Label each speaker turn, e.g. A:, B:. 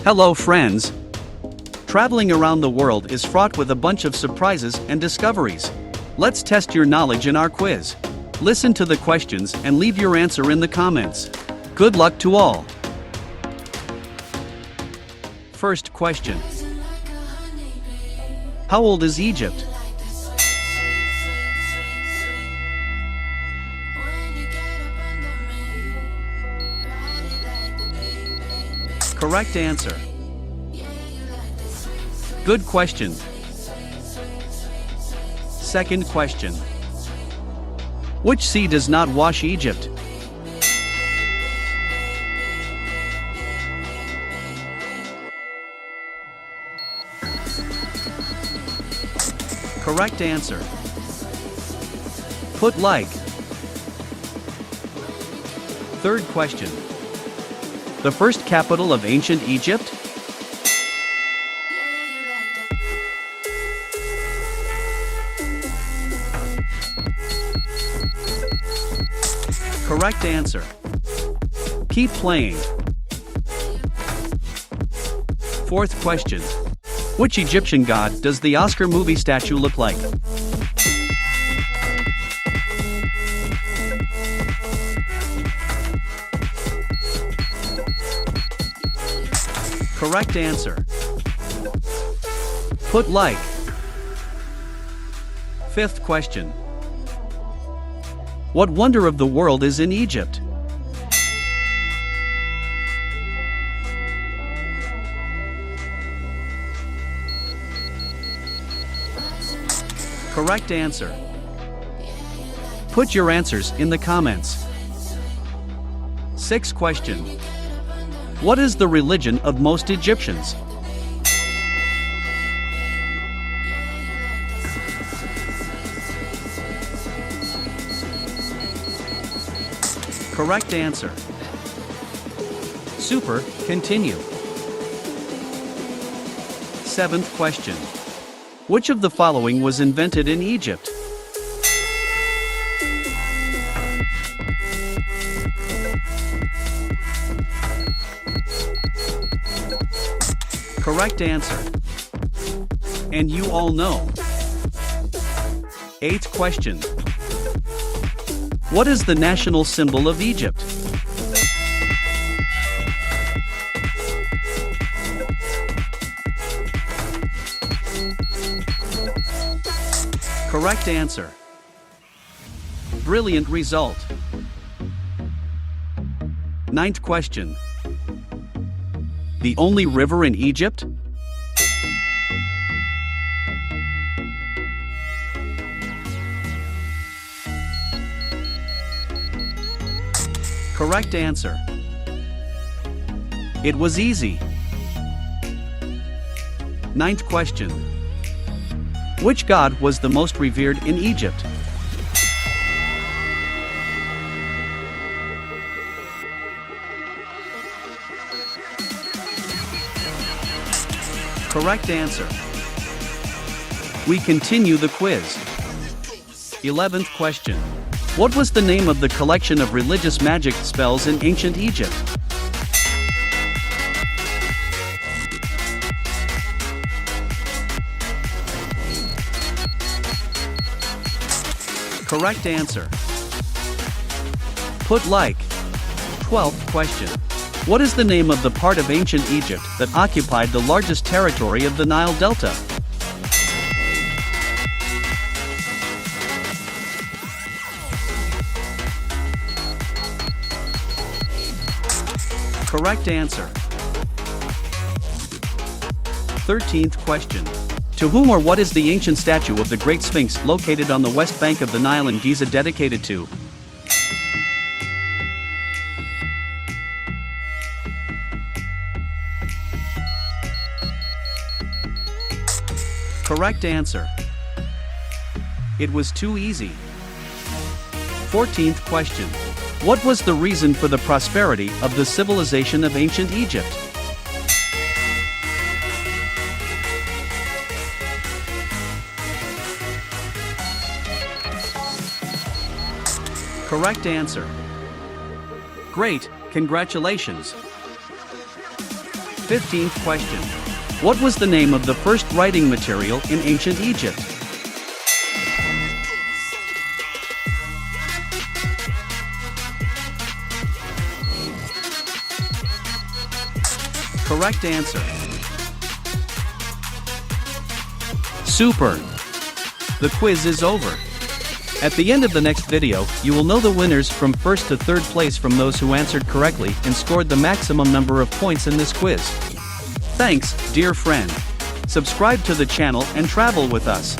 A: Hello friends! Traveling around the world is fraught with a bunch of surprises and discoveries. Let's test your knowledge in our quiz. Listen to the questions and leave your answer in the comments. Good luck to all! First question. How old is Egypt? Correct answer. Good question. Second question. Which sea does not wash Egypt? Correct answer. Put like. Third question. The first capital of ancient Egypt? Correct answer. Keep playing. Fourth question. Which Egyptian god does the Oscar movie statue look like? Correct answer. Put like. Fifth question. What wonder of the world is in Egypt? Correct answer. Put your answers in the comments. Sixth question. What is the religion of most Egyptians? Correct answer. Super, continue. Seventh question. Which of the following was invented in Egypt? Correct answer. And you all know. Eighth question. What is the national symbol of Egypt? Correct answer. Brilliant result. Ninth question. The only river in Egypt? Correct answer. It was easy. Ninth question. Which god was the most revered in Egypt? Correct answer. We continue the quiz. 11th question. What was the name of the collection of religious magic spells in ancient Egypt? Correct answer. Put like. 12th question. What is the name of the part of ancient Egypt that occupied the largest territory of the Nile Delta? Correct answer. 13th question. To whom or what is the ancient statue of the Great Sphinx located on the west bank of the Nile in Giza dedicated to? Correct answer. It was too easy. 14th question. What was the reason for the prosperity of the civilization of ancient Egypt? Correct answer. Great, congratulations. 15th question. What was the name of the first writing material in ancient Egypt? Correct answer. Super! The quiz is over. At the end of the next video, you will know the winners from first to third place from those who answered correctly and scored the maximum number of points in this quiz. Thanks, dear friend. Subscribe to the channel and travel with us.